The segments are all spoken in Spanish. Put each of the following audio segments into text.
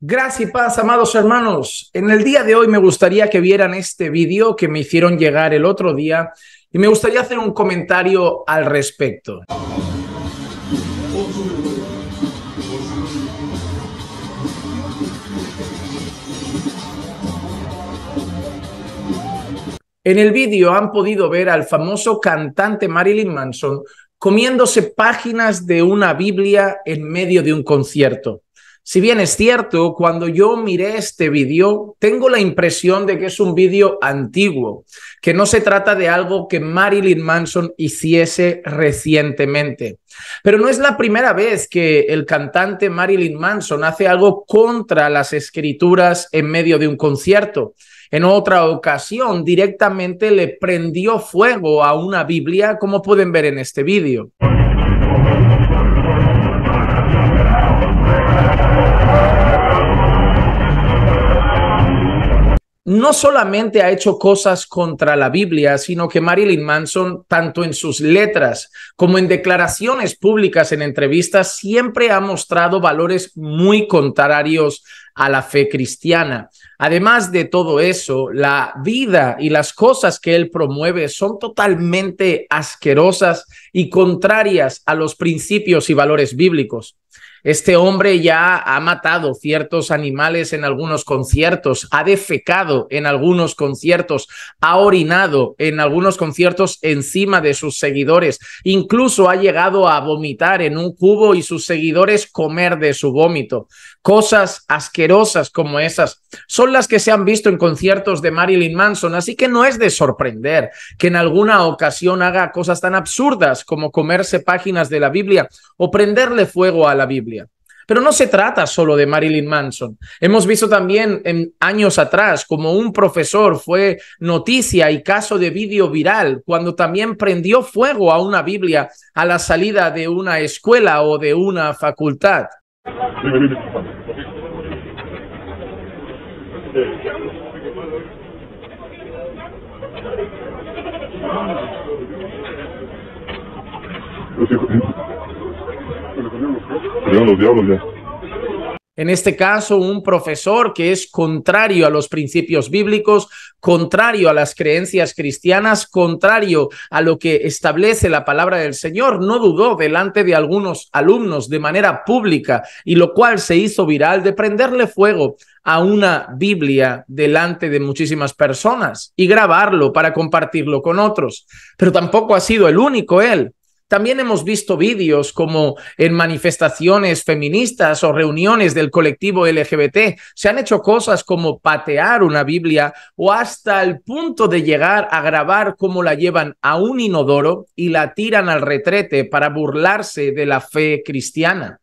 Gracias y paz, amados hermanos. En el día de hoy me gustaría que vieran este vídeo que me hicieron llegar el otro día y me gustaría hacer un comentario al respecto. En el vídeo han podido ver al famoso cantante Marilyn Manson comiéndose páginas de una Biblia en medio de un concierto. Si bien es cierto, cuando yo miré este vídeo, tengo la impresión de que es un vídeo antiguo, que no se trata de algo que Marilyn Manson hiciese recientemente. Pero no es la primera vez que el cantante Marilyn Manson hace algo contra las escrituras en medio de un concierto. En otra ocasión, directamente le prendió fuego a una Biblia, como pueden ver en este vídeo. No solamente ha hecho cosas contra la Biblia, sino que Marilyn Manson, tanto en sus letras como en declaraciones públicas en entrevistas, siempre ha mostrado valores muy contrarios a la fe cristiana. Además de todo eso, la vida y las cosas que él promueve son totalmente asquerosas y contrarias a los principios y valores bíblicos. Este hombre ya ha matado ciertos animales en algunos conciertos, ha defecado en algunos conciertos, ha orinado en algunos conciertos encima de sus seguidores, incluso ha llegado a vomitar en un cubo y sus seguidores comer de su vómito. Cosas asquerosas como esas son las que se han visto en conciertos de Marilyn Manson, así que no es de sorprender que en alguna ocasión haga cosas tan absurdas como comerse páginas de la Biblia o prenderle fuego a la Biblia. Pero no se trata solo de Marilyn Manson. Hemos visto también en años atrás como un profesor fue noticia y caso de vídeo viral cuando también prendió fuego a una Biblia a la salida de una escuela o de una facultad. En este caso, un profesor que es contrario a los principios bíblicos, contrario a las creencias cristianas, contrario a lo que establece la palabra del Señor, no dudó delante de algunos alumnos de manera pública, y lo cual se hizo viral, de prenderle fuego a una Biblia delante de muchísimas personas y grabarlo para compartirlo con otros. Pero tampoco ha sido el único él. También hemos visto vídeos como en manifestaciones feministas o reuniones del colectivo LGBT. Se han hecho cosas como patear una Biblia o hasta el punto de llegar a grabar cómo la llevan a un inodoro y la tiran al retrete para burlarse de la fe cristiana.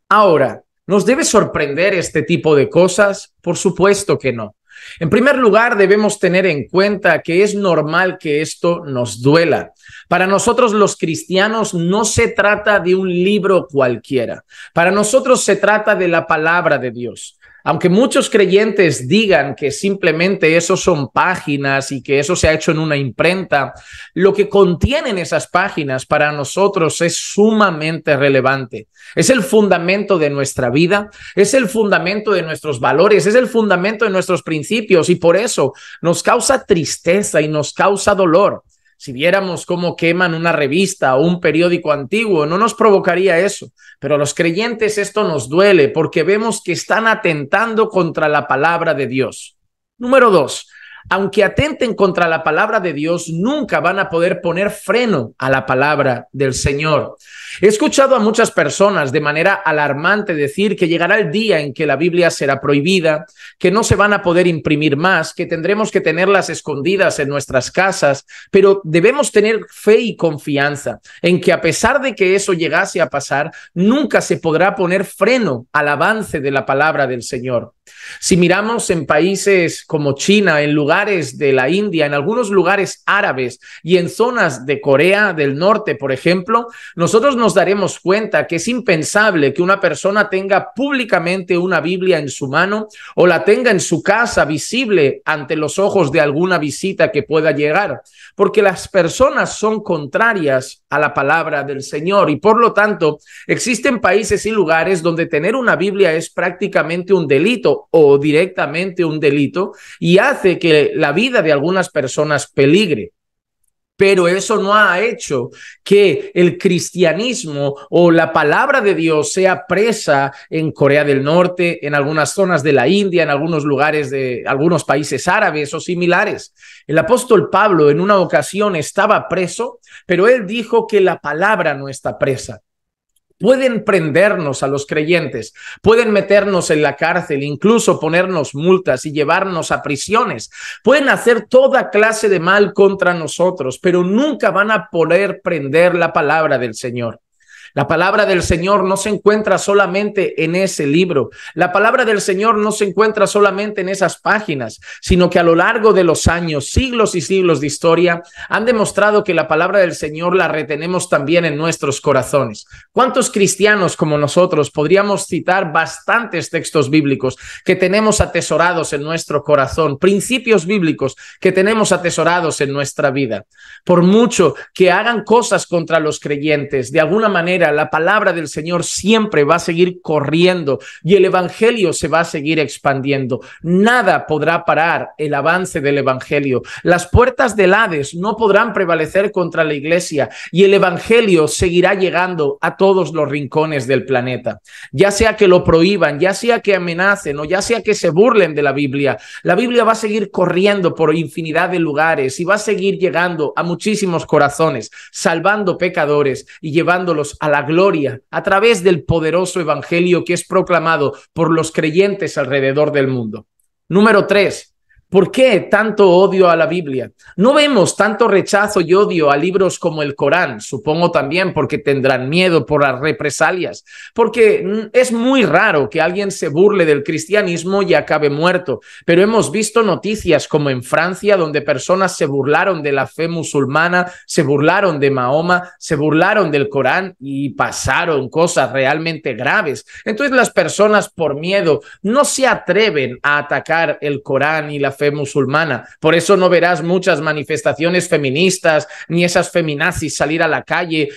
Ahora, ¿nos debe sorprender este tipo de cosas? Por supuesto que no. En primer lugar, debemos tener en cuenta que es normal que esto nos duela. Para nosotros los cristianos no se trata de un libro cualquiera. Para nosotros se trata de la palabra de Dios. Aunque muchos creyentes digan que simplemente eso son páginas y que eso se ha hecho en una imprenta, lo que contienen esas páginas para nosotros es sumamente relevante. Es el fundamento de nuestra vida, es el fundamento de nuestros valores, es el fundamento de nuestros principios y por eso nos causa tristeza y nos causa dolor. Si viéramos cómo queman una revista o un periódico antiguo, no nos provocaría eso. Pero a los creyentes esto nos duele porque vemos que están atentando contra la palabra de Dios. Número 2. Aunque atenten contra la palabra de Dios, nunca van a poder poner freno a la palabra del Señor. He escuchado a muchas personas de manera alarmante decir que llegará el día en que la Biblia será prohibida, que no se van a poder imprimir más, que tendremos que tenerlas escondidas en nuestras casas, pero debemos tener fe y confianza en que a pesar de que eso llegase a pasar, nunca se podrá poner freno al avance de la palabra del Señor. Si miramos en países como China, en lugares lugares de la India, en algunos lugares árabes y en zonas de Corea del Norte, por ejemplo, nosotros nos daremos cuenta que es impensable que una persona tenga públicamente una Biblia en su mano o la tenga en su casa visible ante los ojos de alguna visita que pueda llegar, porque las personas son contrarias a la palabra del Señor y por lo tanto existen países y lugares donde tener una Biblia es prácticamente un delito o directamente un delito y hace que la vida de algunas personas peligre. Pero eso no ha hecho que el cristianismo o la palabra de Dios sea presa en Corea del Norte, en algunas zonas de la India, en algunos lugares de algunos países árabes o similares. El apóstol Pablo en una ocasión estaba preso, pero él dijo que la palabra no está presa. Pueden prendernos a los creyentes, pueden meternos en la cárcel, incluso ponernos multas y llevarnos a prisiones. Pueden hacer toda clase de mal contra nosotros, pero nunca van a poder prender la palabra del Señor. La palabra del Señor no se encuentra solamente en ese libro. La palabra del Señor no se encuentra solamente en esas páginas, sino que a lo largo de los años, siglos y siglos de historia, han demostrado que la palabra del Señor la retenemos también en nuestros corazones. ¿Cuántos cristianos como nosotros podríamos citar bastantes textos bíblicos que tenemos atesorados en nuestro corazón, principios bíblicos que tenemos atesorados en nuestra vida? Por mucho que hagan cosas contra los creyentes, de alguna manera la palabra del Señor siempre va a seguir corriendo y el evangelio se va a seguir expandiendo. Nada podrá parar el avance del evangelio. Las puertas del Hades no podrán prevalecer contra la iglesia y el evangelio seguirá llegando a todos los rincones del planeta. Ya sea que lo prohíban, ya sea que amenacen o ya sea que se burlen de la Biblia va a seguir corriendo por infinidad de lugares y va a seguir llegando a muchísimos corazones, salvando pecadores y llevándolos a la gloria a través del poderoso evangelio que es proclamado por los creyentes alrededor del mundo. Número 3. ¿Por qué tanto odio a la Biblia? No vemos tanto rechazo y odio a libros como el Corán, supongo también porque tendrán miedo por las represalias, porque es muy raro que alguien se burle del cristianismo y acabe muerto, pero hemos visto noticias como en Francia, donde personas se burlaron de la fe musulmana, se burlaron de Mahoma, se burlaron del Corán y pasaron cosas realmente graves. Entonces las personas por miedo no se atreven a atacar el Corán y la fe musulmana. Por eso no verás muchas manifestaciones feministas ni esas feminazis salir a la calle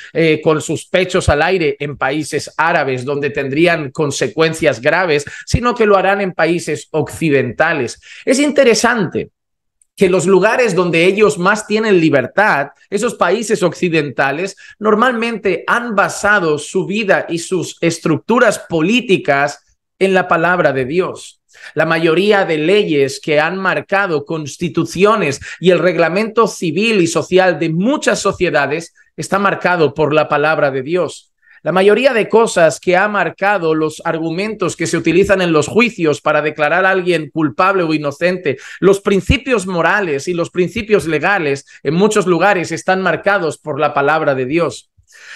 con sus pechos al aire en países árabes donde tendrían consecuencias graves, sino que lo harán en países occidentales. Es interesante que los lugares donde ellos más tienen libertad, esos países occidentales, normalmente han basado su vida y sus estructuras políticas en la palabra de Dios. La mayoría de leyes que han marcado constituciones y el reglamento civil y social de muchas sociedades está marcado por la palabra de Dios. La mayoría de cosas que ha marcado los argumentos que se utilizan en los juicios para declarar a alguien culpable o inocente, los principios morales y los principios legales en muchos lugares están marcados por la palabra de Dios.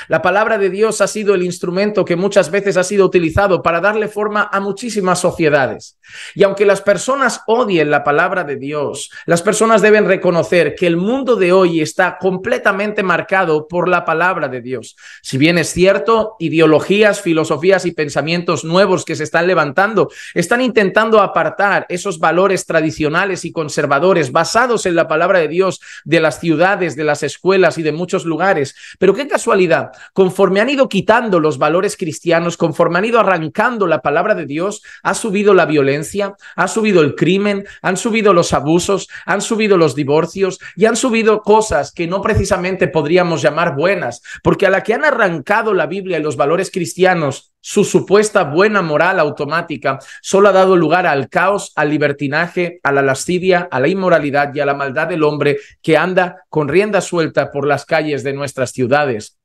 La palabra de Dios ha sido el instrumento que muchas veces ha sido utilizado para darle forma a muchísimas sociedades. Y aunque las personas odien la palabra de Dios, las personas deben reconocer que el mundo de hoy está completamente marcado por la palabra de Dios. Si bien es cierto, ideologías, filosofías y pensamientos nuevos que se están levantando están intentando apartar esos valores tradicionales y conservadores basados en la palabra de Dios de las ciudades, de las escuelas y de muchos lugares. Pero qué casualidad, conforme han ido quitando los valores cristianos, conforme han ido arrancando la palabra de Dios, ha subido la violencia, ha subido el crimen, han subido los abusos, han subido los divorcios y han subido cosas que no precisamente podríamos llamar buenas, porque a la que han arrancado la Biblia y los valores cristianos, su supuesta buena moral automática solo ha dado lugar al caos, al libertinaje, a la lascivia, a la inmoralidad y a la maldad del hombre que anda con rienda suelta por las calles de nuestras ciudades.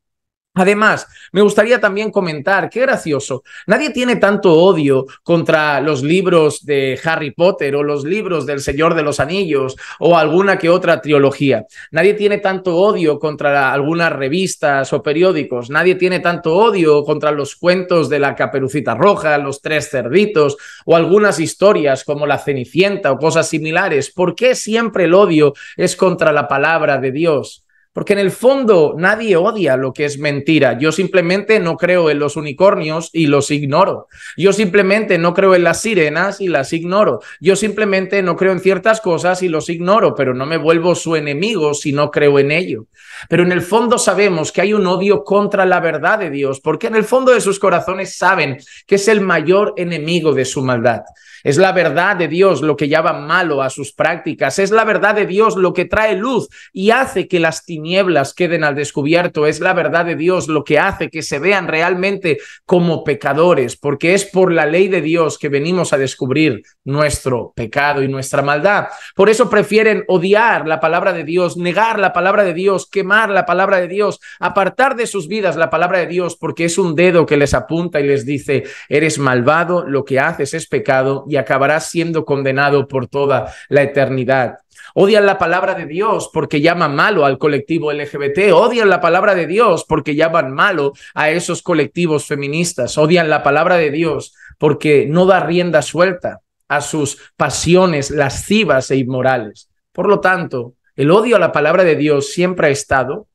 Además, me gustaría también comentar, qué gracioso, nadie tiene tanto odio contra los libros de Harry Potter o los libros del Señor de los Anillos o alguna que otra trilogía. Nadie tiene tanto odio contra algunas revistas o periódicos. Nadie tiene tanto odio contra los cuentos de la Caperucita Roja, los Tres Cerditos o algunas historias como la Cenicienta o cosas similares. ¿Por qué siempre el odio es contra la palabra de Dios? Porque en el fondo nadie odia lo que es mentira. Yo simplemente no creo en los unicornios y los ignoro. Yo simplemente no creo en las sirenas y las ignoro. Yo simplemente no creo en ciertas cosas y los ignoro, pero no me vuelvo su enemigo si no creo en ello. Pero en el fondo sabemos que hay un odio contra la verdad de Dios, porque en el fondo de sus corazones saben que es el mayor enemigo de su maldad. Es la verdad de Dios lo que llama malo a sus prácticas. Es la verdad de Dios lo que trae luz y hace que las tinieblas queden al descubierto. Es la verdad de Dios lo que hace que se vean realmente como pecadores, porque es por la ley de Dios que venimos a descubrir nuestro pecado y nuestra maldad. Por eso prefieren odiar la palabra de Dios, negar la palabra de Dios, quemar la palabra de Dios, apartar de sus vidas la palabra de Dios, porque es un dedo que les apunta y les dice: eres malvado, lo que haces es pecado y acabarás siendo condenado por toda la eternidad. Odian la palabra de Dios porque llaman malo al colectivo LGBT. Odian la palabra de Dios porque llaman malo a esos colectivos feministas. Odian la palabra de Dios porque no da rienda suelta a sus pasiones lascivas e inmorales. Por lo tanto, el odio a la palabra de Dios siempre ha estado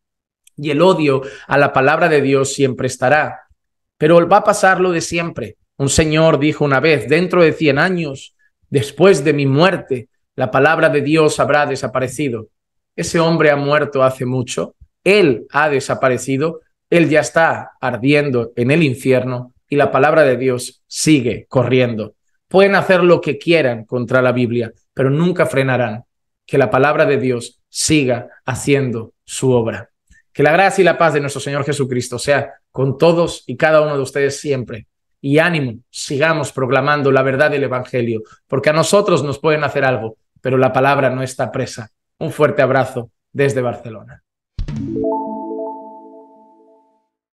y el odio a la palabra de Dios siempre estará. Pero va a pasar lo de siempre. Un señor dijo una vez: dentro de 100 años, después de mi muerte, la palabra de Dios habrá desaparecido. Ese hombre ha muerto hace mucho, él ha desaparecido, él ya está ardiendo en el infierno y la palabra de Dios sigue corriendo. Pueden hacer lo que quieran contra la Biblia, pero nunca frenarán que la palabra de Dios siga haciendo su obra. Que la gracia y la paz de nuestro Señor Jesucristo sea con todos y cada uno de ustedes siempre. Y ánimo, sigamos proclamando la verdad del Evangelio, porque a nosotros nos pueden hacer algo, pero la palabra no está presa. Un fuerte abrazo desde Barcelona.